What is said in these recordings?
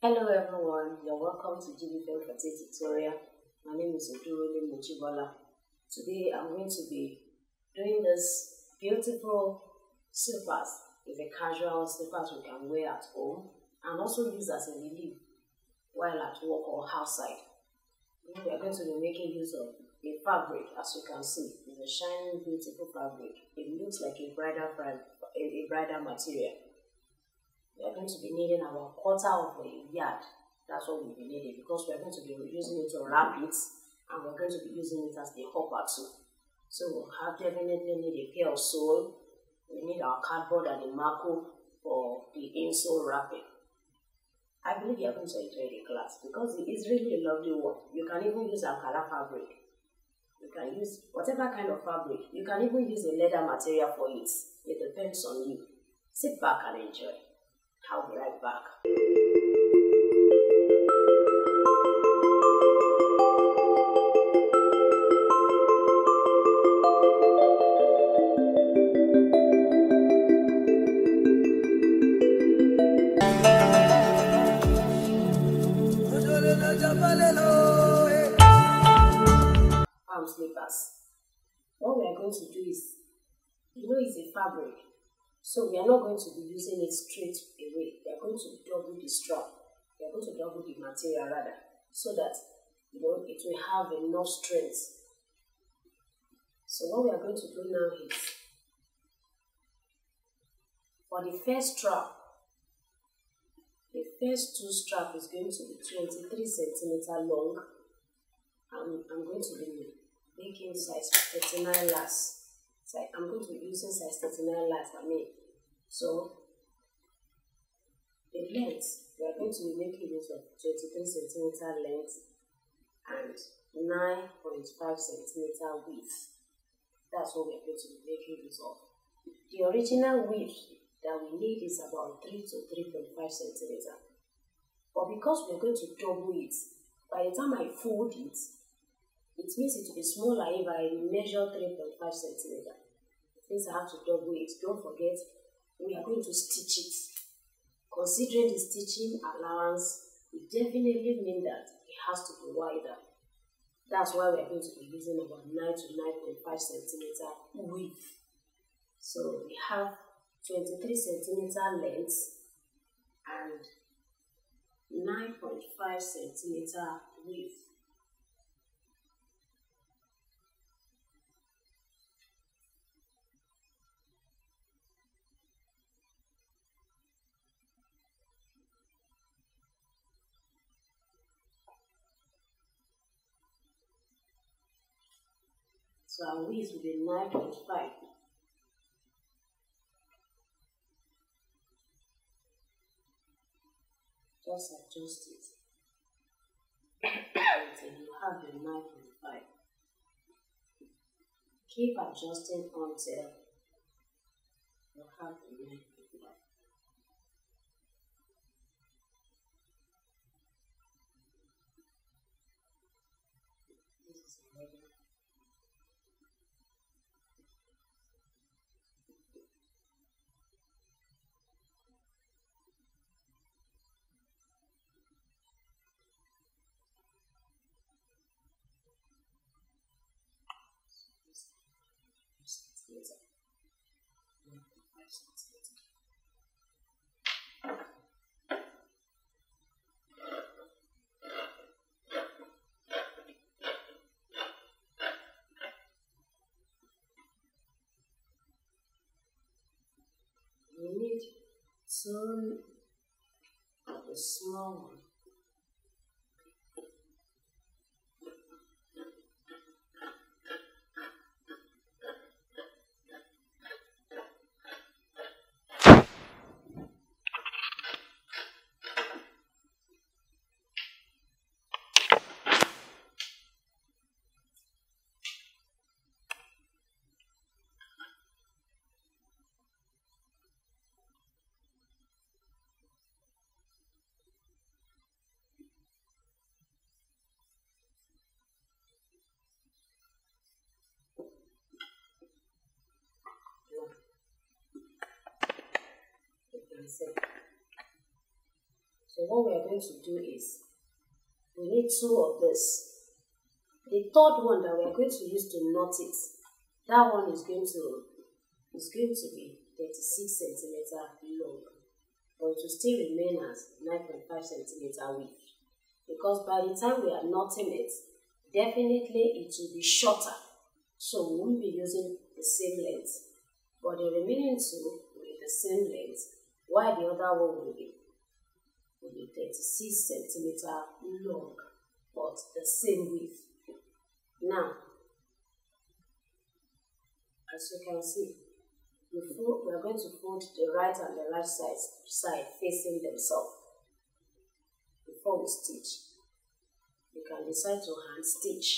Hello everyone, you're welcome to JibbyFem Forte tutorial. My name is Odurole Mojibola. Today I'm going to be doing this beautiful slippers. It's a casual slippers we can wear at home and also use as a relief while at work or outside. We are going to be making use of a fabric, as you can see. It's a shiny, beautiful fabric. It looks like a bridal material. We are going to be needing about quarter of a yard. That's what we'll be needing, because we are going to be using it to wrap it, and we're going to be using it as the hopper too. So we'll definitely need a pair of sole. We need our cardboard and a marco for the insole wrapping. I believe you are going to enjoy the class because it is really a lovely one. You can even use Ankara fabric. You can use whatever kind of fabric. You can even use a leather material for it. It depends on you. Sit back and enjoy. I'll be right back. Palm slippers. What we are going to do is, it's a fabric. So we are not going to be using it straight away. We are going to double the strap. We are going to double the material rather, so that it will have enough strength. So what we are going to do now is, for the first strap, the first two straps is going to be 23 centimeters long. I'm going to be making size 39 last. So I'm going to be using size 39 last. So the length, we are going to be making use of 23 centimeter length and 9.5 centimeter width. That's what we are going to be making use of. The original width that we need is about 3 to 3.5 centimeter. But because we are going to double it, by the time I fold it, it means it will be smaller if I measure 3.5 centimeter. It means I have to double it. Don't forget, we are going to stitch it. Considering the stitching allowance, it definitely means that it has to be wider. That's why we are going to be using about 9 to 9.5 centimeter width. So we have 23 centimeter length and 9.5 centimeter width. So our width will be 9.5. Just adjust it until you have the 9.5. Keep adjusting until you have the 9.5. This is ready. We need some of the small one. So what we are going to do is, we need 2 of this. The third one that we are going to use to knot it, that one is going to be 36 centimeter long, but it will still remain as 9.5 centimeter width. Because by the time we are knotting it, definitely it will be shorter, so we won't be using the same length. But the remaining 2 will be the same length, while the other one will be 36 centimeter long, but the same width. Now, as you can see, we are going to fold the right and the left side facing themselves before we stitch. You can decide to hand stitch,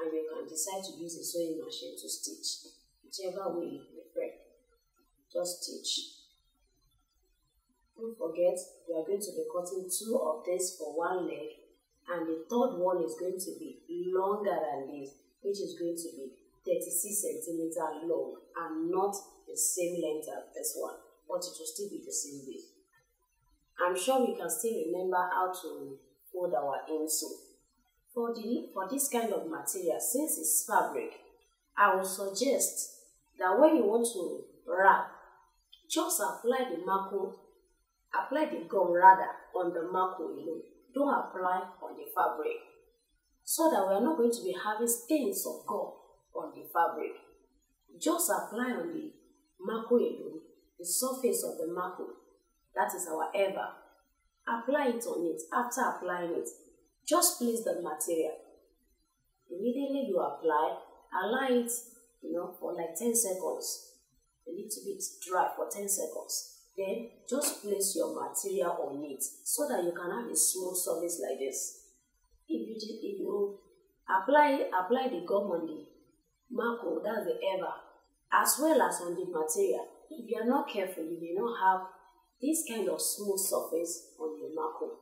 and you can decide to use a sewing machine to stitch. Whichever way you prefer, just stitch. Don't forget, we are going to be cutting 2 of this for one leg, and the third one is going to be longer than this, which is going to be 36 centimeter long and not the same length as this one, but it will still be the same width. I'm sure we can still remember how to fold our insole. For this kind of material, since it's fabric, I will suggest that when you want to wrap, just apply the gum rather on the marco alone. Don't apply on the fabric, so that we are not going to be having stains of gum on the fabric. Just apply on the marco alone, the surface of the marco, that is our ever. Apply it on it. After applying it, just place the material. Immediately you apply, allow it, for like 10 seconds, a little bit dry for 10 seconds. Then just place your material on it so that you can have a smooth surface like this. If you apply the gum on the marco, that's the ever, as well as on the material, if you are not careful, you may not have this kind of smooth surface on your marco.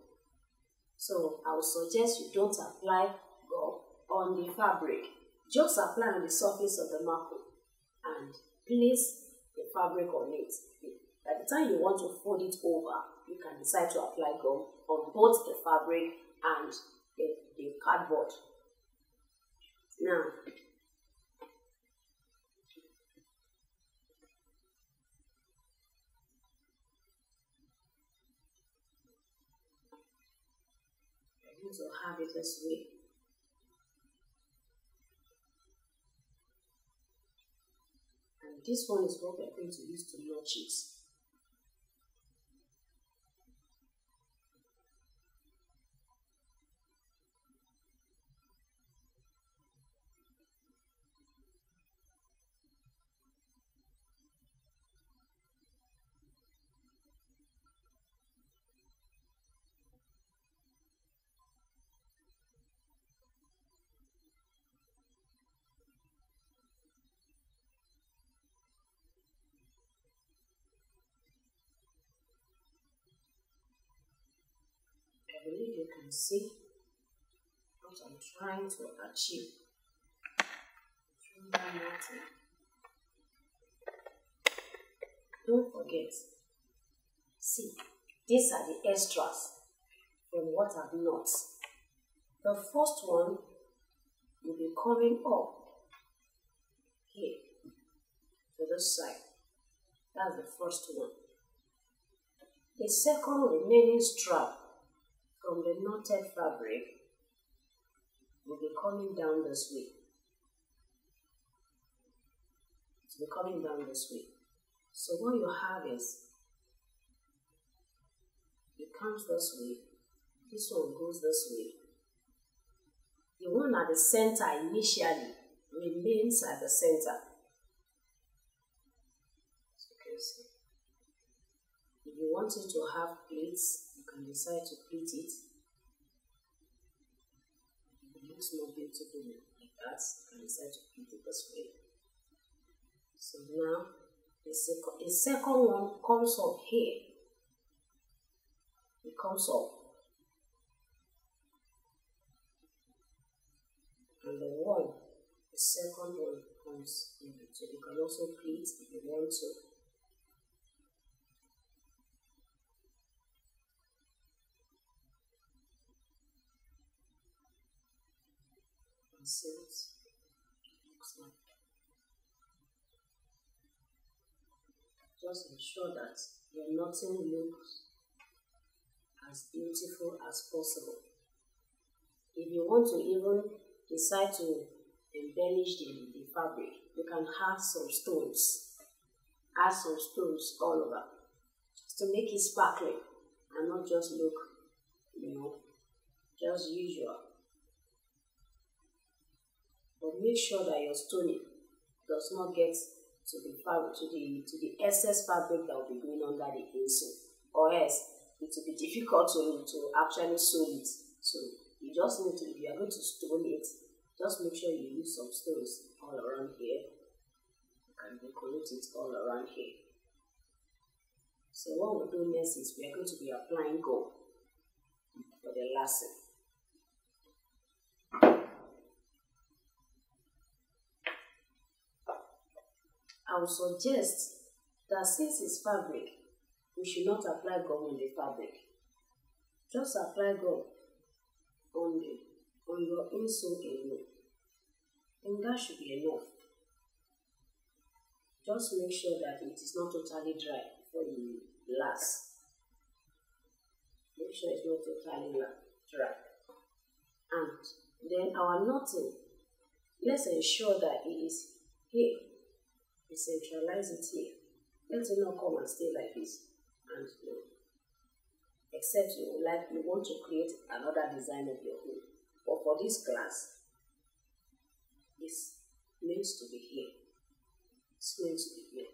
So I would suggest you don't apply gum on the fabric. Just apply on the surface of the marco and place the fabric on it. By the time you want to fold it over, you can decide to apply gum on both the fabric and the cardboard. Now, I'm going to have it this way. And this one is what we're going to use to notch it. I believe you can see what I'm trying to achieve. Don't forget, see, these are the extras from what I've not. The first one will be coming up here to this side. That's the first one. The second remaining strap from the knotted fabric will be coming down this way. It will be coming down this way. So what you have is, it comes this way, this one goes this way. The one at the center initially remains at the center. As you can see. If you want it to have pleats, you can decide to pleat it. If it looks more beautiful like that, you can decide to pleat it this way. So now, the second one comes up here. It comes up. And the second one comes in. So you can also pleat if you want to. and see what it looks like. Just ensure that your knotting looks as beautiful as possible. If you want to even decide to embellish the fabric, you can add some stones. Add some stones all over just to make it sparkling and not just look, just usual. But make sure that your stoning does not get to the fabric, to the excess fabric that will be going under the insole, or else it will be difficult to actually sew it. So you just need to, if you are going to stone it, just make sure you use some stones all around here and decorate it all around here. So what we'll do next is we are going to be applying gold for the lacing. I would suggest that since it's fabric, we should not apply gum on the fabric. Just apply gum on your insole alone. And that should be enough. Just make sure that it is not totally dry before you lace. Make sure it's not totally dry. And then our knotting, let's ensure that it is here. We centralize it here. Let it not come and stay like this. And except you want to create another design of your own. But for this class, it's meant to be here. It's meant to be here.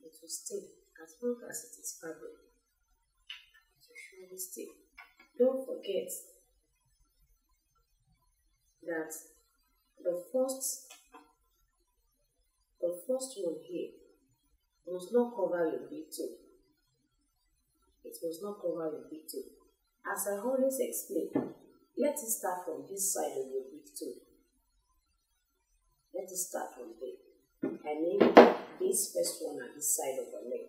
It will stay as long as it is fabric. It will surely stay. Don't forget that the first one here must not cover your big toe. It must not cover your big toe. As I always explain, let it start from this side of your big toe. Let it start from there. I mean this first one at this side of the leg.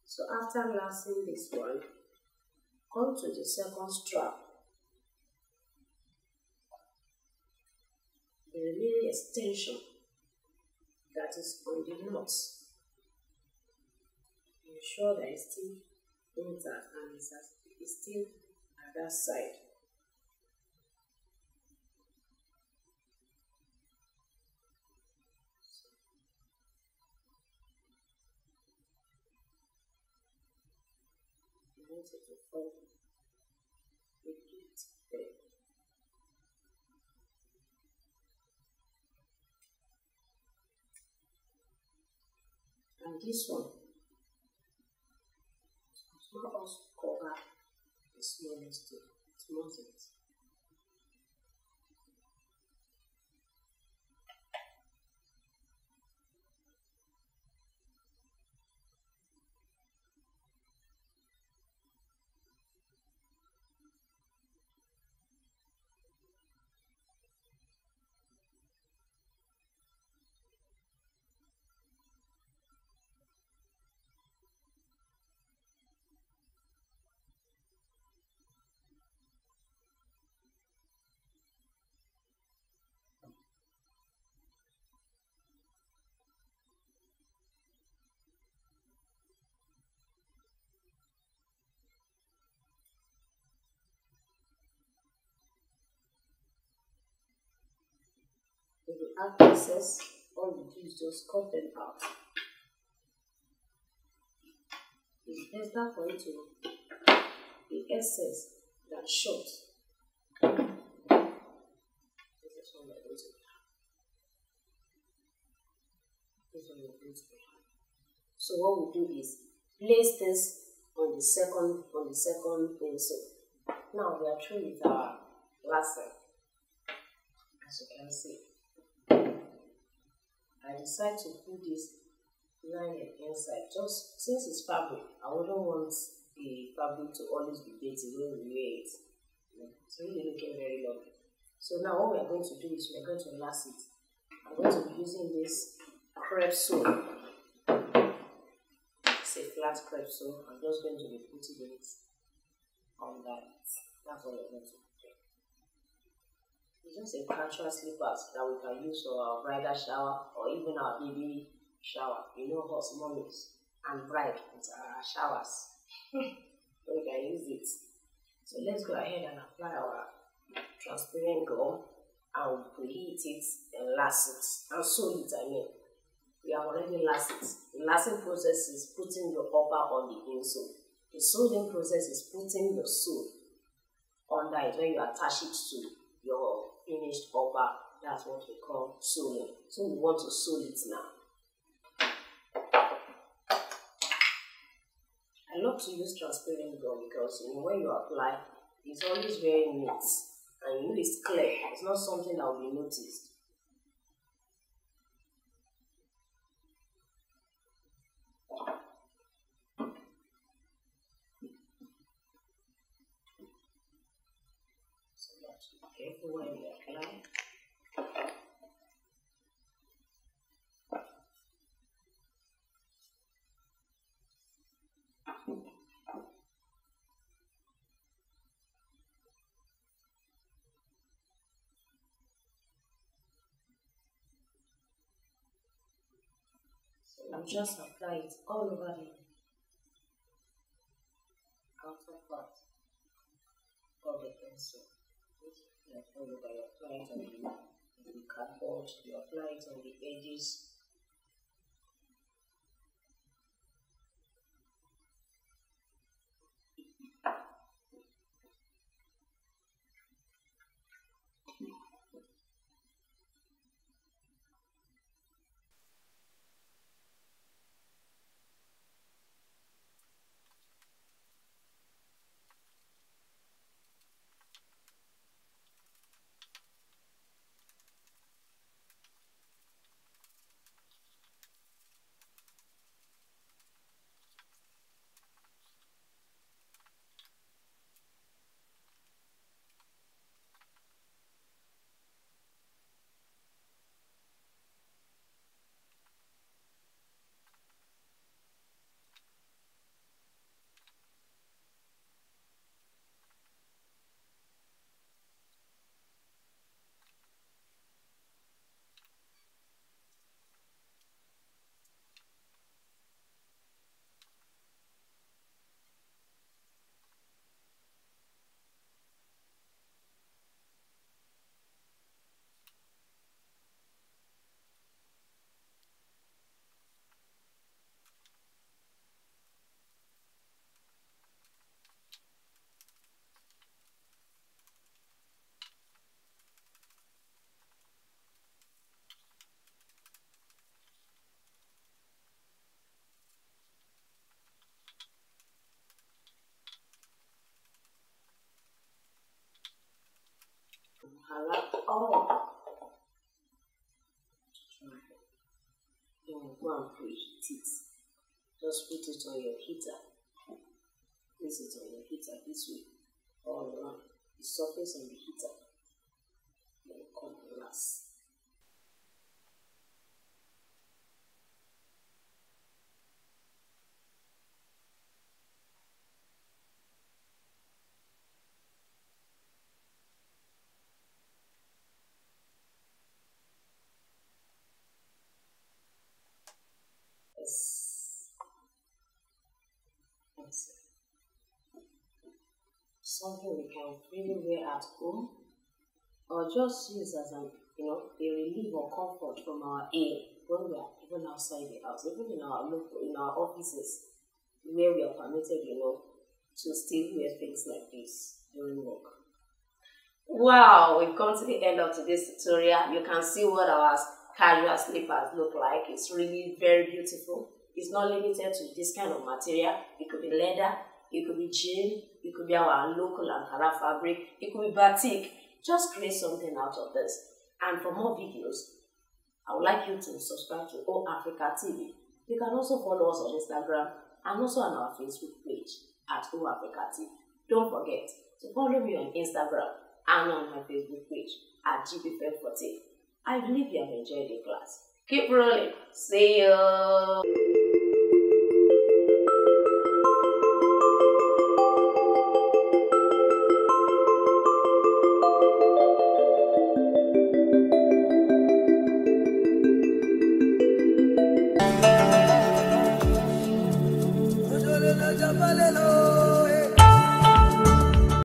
So after lacing this one, come to the second strap. The remaining extension that is on the knot, ensure that it's still intact and it's still at that side. To form a pleat there. And this one will also cover the smallest toe. It mustn't. If you have excess, all you do is just cut them out. It's better for it to be excess than short. This is what we're going to have. This is what we're going to have. So what we'll do is place this on the second insole. Now we are through with our lacing. As you can see, I decided to put this lining inside. Just since it's fabric, I wouldn't want the fabric to always be dirty when we wear it. It's really looking very lovely. So now what we are going to do is we are going to lace it. I'm going to be using this crepe sew. It's a flat crepe sew. I'm just going to be putting it on that. That's what we're going to do. It's just a casual slippers that we can use for our bridal shower or even our baby shower. You know us mommies and bride with our showers. So we can use it. So let's go ahead and apply our transparent gum and preheat it and lace it and sew it. I mean, we have already laced it. The lacing process is putting your upper on the insole. The sewing process is putting your sole under it when you attach it to your finished upper. That's what we call sewing. So we want to sew it now. I love to use transparent gum because when you apply, it's always very neat and it's clear. It's not something that will be noticed. So you have to be careful when you apply. I'm just applying it all over the outer part of the pencil. All over, you apply it on the cardboard, you apply it on the edges. Hellah. Then we'll go and preheat it. Just put it on your heater. Place it on your heater this way, all around the surface on the heater. Then come and lace. Something we can freely wear at home or just use as an a relief or comfort from our air when we are even outside the house, even in our offices where we are permitted to still wear things like this during work. Wow, we've come to the end of today's tutorial. You can see what our casual slippers look like. It's really very beautiful. It's not limited to this kind of material. It could be leather, it could be jean, it could be our local Ankara fabric, it could be batik. Just create something out of this. And for more videos, I would like you to subscribe to Africa TV. You can also follow us on Instagram and also on our Facebook page at Africa TV. Don't forget to follow me on Instagram and on my Facebook page at JibbyFem Forte. I believe you have enjoyed the class. Keep rolling. See you. Odurole